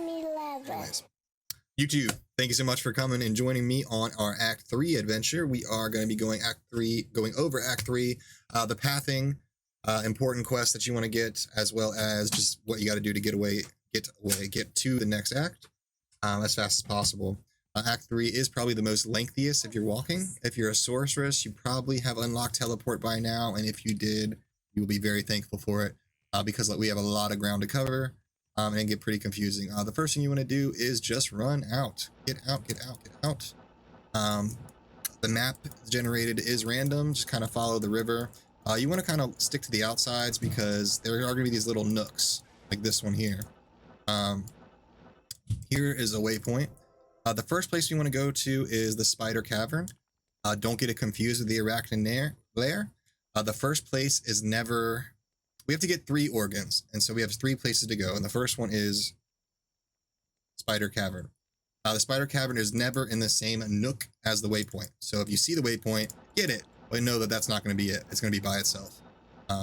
Anyways, YouTube, thank you so much for coming and joining me on our Act 3 adventure. We are going to be going over Act 3, the pathing, important quests that you want to get, as well as just what you got to do to get to the next act as fast as possible. Act 3 is probably the most lengthiest if you're walking. If you're a sorceress, you probably have unlocked teleport by now, and if you did, you will be very thankful for it because we have a lot of ground to cover and get pretty confusing. The first thing you want to do is just run out. Get out. The map generated is random. Just kind of follow the river. You want to kind of stick to the outsides because there are going to be these little nooks like this one here. Here is a waypoint. The first place you want to go to is the Spider Cavern. Don't get it confused with the Arachnid Lair. The first place is never... We have to get 3 organs, and so we have 3 places to go, and the first one is Spider Cavern. The Spider Cavern is never in the same nook as the waypoint. So if you see the waypoint, get it, but know that that's not going to be it. It's going to be by itself.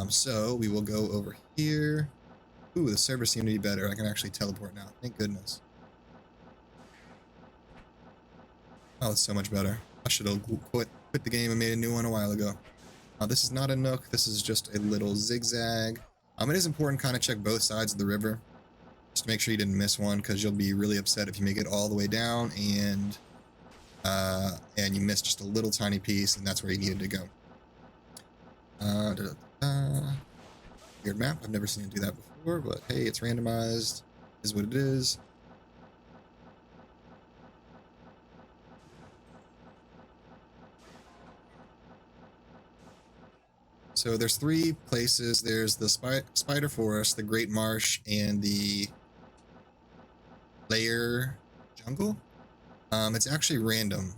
So we will go over here. Ooh, the servers seem to be better. I can actually teleport now. Thank goodness. Oh, it's so much better. I should have quit the game and made a new one a while ago. This is not a nook. This is just a little zigzag. It is important kind of check both sides of the river just to make sure you didn't miss one, because you'll be really upset if you make it all the way down and you miss just a little tiny piece, and that's where you needed to go. Weird map. I've never seen it do that before, but hey, it's randomized. Is what it is. So there's 3 places. There's the Spider Forest, the Great Marsh, and the Lair Jungle. It's actually random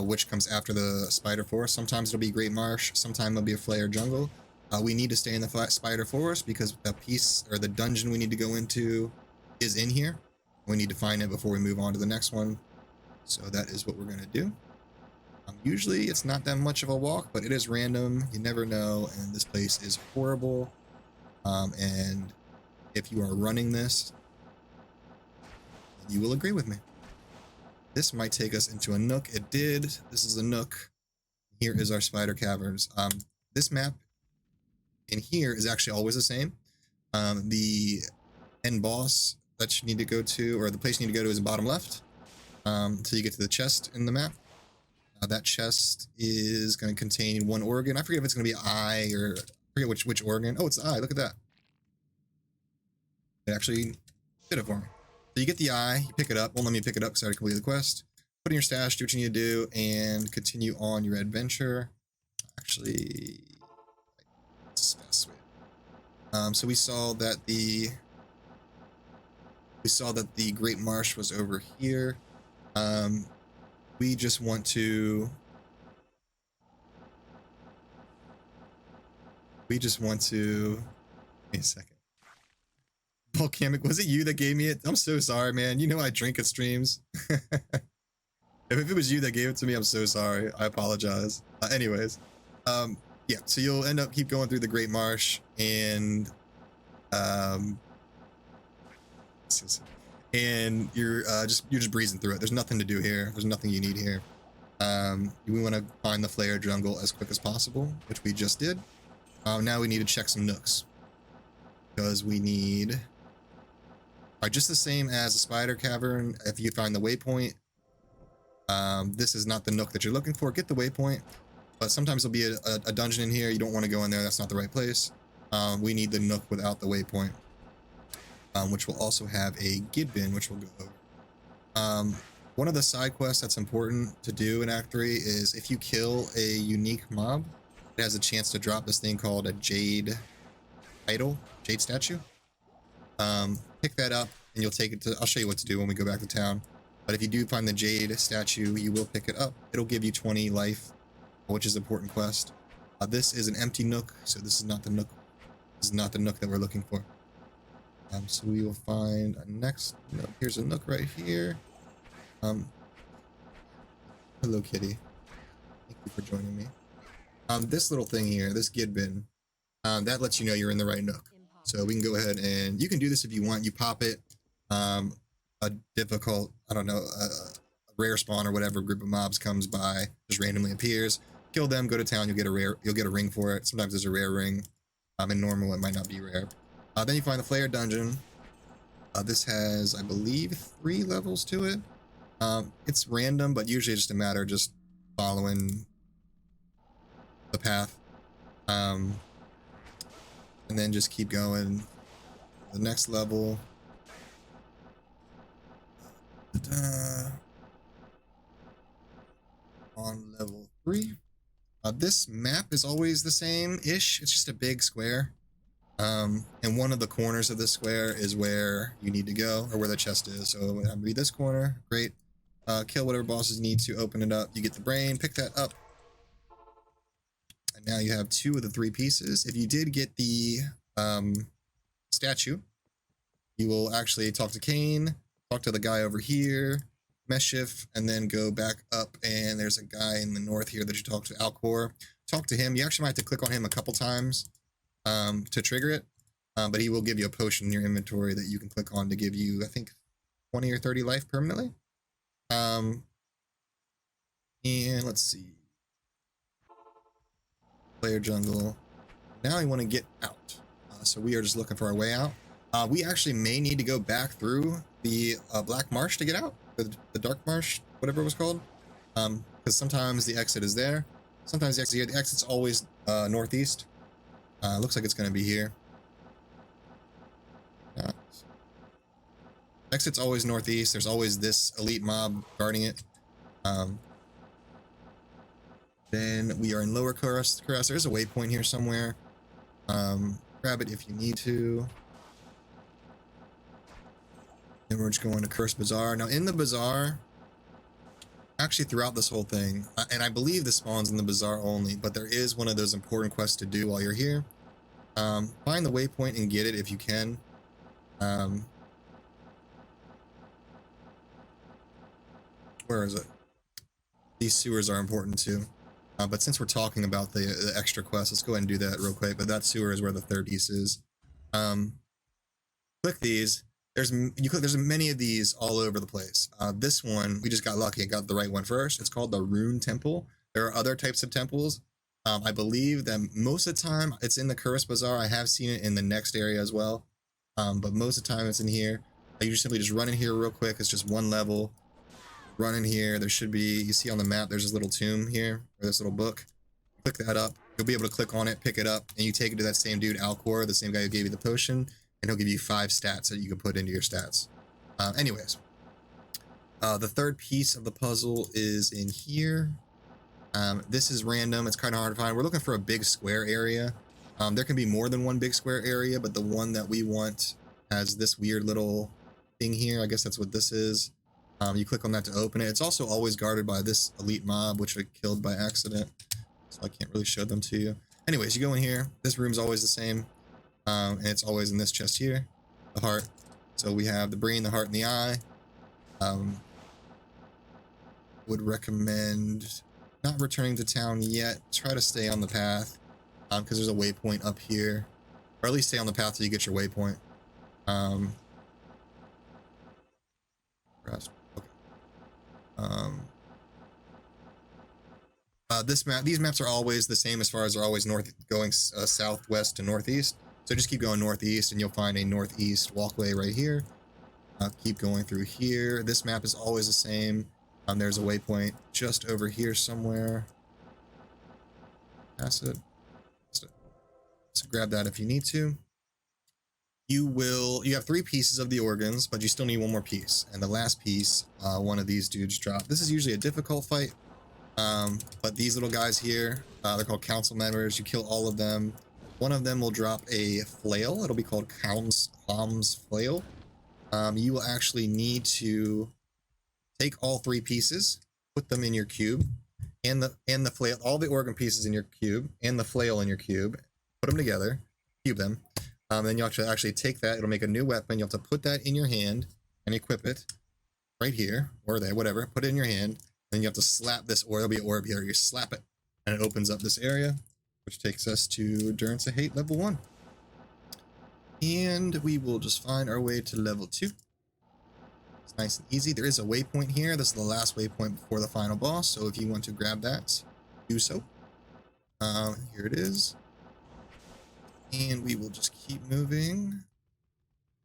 which comes after the Spider Forest. Sometimes it'll be Great Marsh, sometimes it'll be a Flare Jungle. We need to stay in the Spider Forest because the piece or the dungeon we need to go into is in here. We need to find it before we move on to the next one. So that is what we're going to do. Usually it's not that much of a walk, but it is random. You never know, and this place is horrible. And if you are running this, you will agree with me. This might take us into a nook. It did. This is a nook. Here is our Spider Caverns. This map in here is actually always the same. The end boss that you need to go to, or the place you need to go to, is the bottom left until you get to the chest in the map. That chest is going to contain 1 organ. I forget if it's going to be an eye or I forget which organ. Oh, it's the eye. Look at that. It actually did it for me. So you get the eye, you pick it up. Won't let me pick it up because I already completed the quest. Put it in your stash, do what you need to do, and continue on your adventure. Actually, that's the best way. So we saw that the Great Marsh was over here. We just want to... Wait a second. Volcanic, was it you that gave me it? I'm so sorry, man. You know I drink at streams. If it was you that gave it to me, I'm so sorry. I apologize. Anyways, yeah, so you'll end up keep going through the Great Marsh, and you're just breezing through it. There's nothing to do here. There's nothing you need here. We want to find the Flare Jungle as quick as possible, which we just did. Now we need to check some nooks because we need just the same as the Spider Cavern. If you find the waypoint, this is not the nook that you're looking for. Get the waypoint, but sometimes there'll be a dungeon in here. You don't want to go in there. That's not the right place. We need the nook without the waypoint. Which will also have a gid bin, which we'll go over. One of the side quests that's important to do in Act 3 is if you kill a unique mob, it has a chance to drop this thing called a jade idol, jade statue. Pick that up and you'll take it to... I'll show you what to do when we go back to town. But if you do find the jade statue, you will pick it up. It'll give you 20 life, which is an important quest. This is an empty nook, so this is not the nook. This is not the nook that we're looking for. So we will find a next nook. Here's a nook right here. Hello, kitty. Thank you for joining me. This little thing here, this gid bin, that lets you know you're in the right nook. So we can go ahead and you can do this if you want. You pop it. a difficult, I don't know, a rare spawn or whatever group of mobs comes by, just randomly appears. Kill them, go to town, you'll get a ring for it. Sometimes there's a rare ring. In normal, it might not be rare. Then you find the Flare Dungeon. This has, I believe, 3 levels to it. It's random, but usually just a matter of just following the path. And then just keep going. The next level. On level 3. This map is always the same-ish. It's just a big square. And one of the corners of this square is where you need to go, or where the chest is. So I'm gonna be this corner. Great. Kill whatever bosses need to open it up. You get the brain, pick that up. And now you have 2 of the 3 pieces. If you did get the statue, you will actually talk to Kane, talk to the guy over here, Meshift, and then go back up, and there's a guy in the north here that you talk to, Alcor. Talk to him. You actually might have to click on him a couple times to trigger it, but he will give you a potion in your inventory that you can click on to give you, I think, 20 or 30 life permanently. And let's see. Player jungle. Now we want to get out. So we are just looking for our way out. We actually may need to go back through the Black Marsh to get out. The Dark Marsh, whatever it was called. Because sometimes the exit is there. Sometimes the exit here. The exit's always northeast. Looks like it's going to be here. Exit's always northeast. There's always this elite mob guarding it. Then we are in Lower Cuirass. There's a waypoint here somewhere. Grab it if you need to. Then we're just going to Curse Bazaar. Now in the bazaar, actually throughout this whole thing, and I believe this spawns in the bazaar only, but there is one of those important quests to do while you're here. Find the waypoint and get it if you can. Where is it? These sewers are important too. But since we're talking about the extra quest, let's go ahead and do that real quick. But that sewer is where the 3rd piece is. Click these. There's many of these all over the place. This one, we just got lucky and got the right one first. It's called the Rune Temple. There are other types of temples. I believe that most of the time it's in the Cuirass Bazaar. I have seen it in the next area as well. But most of the time it's in here. You just simply just run in here real quick. It's just 1 level. Run in here. There should be, you see on the map, there's this little tomb here, or this little book. Click that up. You'll be able to click on it, pick it up, and you take it to that same dude, Alcor, the same guy who gave you the potion, and he'll give you 5 stats that you can put into your stats. Anyways, the 3rd piece of the puzzle is in here. This is random. It's kind of hard to find. We're looking for a big square area. There can be more than 1 big square area, but the one that we want has this weird little thing here. I guess that's what this is. You click on that to open it. It's also always guarded by this elite mob, which I killed by accident, so I can't really show them to you. Anyways, you go in here. This room's always the same, and it's always in this chest here, the heart. So we have the brain, the heart, and the eye. Would recommend not returning to town yet. Try to stay on the path, because there's a waypoint up here, or at least stay on the path till you get your waypoint. These maps are always the same as far as they're always going southwest to northeast. So just keep going northeast and you'll find a northeast walkway right here. Keep going through here. This map is always the same. There's a waypoint just over here somewhere. Pass it. So grab that if you need to. You have 3 pieces of the organs, but you still need 1 more piece. And the last piece, one of these dudes drop. This is usually a difficult fight. But these little guys here, they're called council members. You kill all of them. One of them will drop a flail. It'll be called Kham's flail. You will actually need to take all 3 pieces, put them in your cube, and the flail, all the organ pieces in your cube, and the flail in your cube. Put them together, cube them. Then you have to actually take that. It'll make a new weapon. You have to put that in your hand and equip it right here or there, whatever. Put it in your hand. Then you have to slap this, or there'll be an orb here. You slap it, and it opens up this area, which takes us to Endurance of Hate level 1. And we will just find our way to level 2. It's nice and easy. There is a waypoint here. This is the last waypoint before the final boss, so if you want to grab that, do so. Here it is. And we will just keep moving.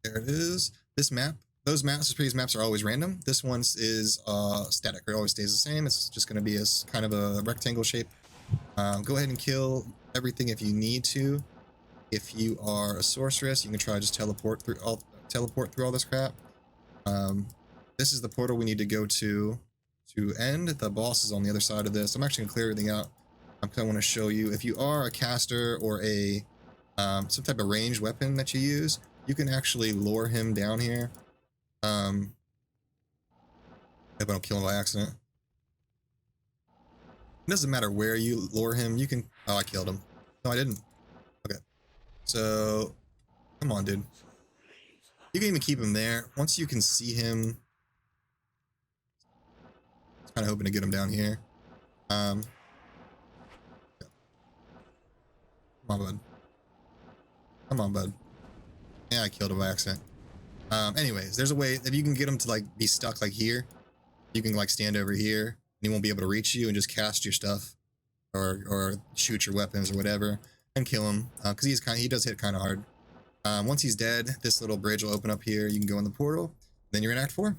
There it is. This map, those maps, previous maps are always random. This one is static. It always stays the same. It's just going to be a kind of a rectangle shape. Go ahead and kill everything if you need to. If you are a sorceress, you can try to just teleport through all this crap. This is the portal we need to go to end. The boss is on the other side of this. I'm actually gonna clear everything out. I want to show you, if you are a caster or a some type of ranged weapon that you use, you can actually lure him down here. Hope I don't kill him by accident. It doesn't matter where you lure him. You can. Oh, I killed him. No, I didn't. Okay. So, come on, dude. You can even keep him there. Once you can see him, kind of hoping to get him down here. Come on, bud. Come on, bud. Yeah, I killed him by accident. Anyways, there's a way if you can get him to like be stuck like here. You can like stand over here, and he won't be able to reach you, and just cast your stuff, or shoot your weapons or whatever, and kill him. Because he does hit kind of hard. Once he's dead, this little bridge will open up here. You can go in the portal. Then you're in Act 4.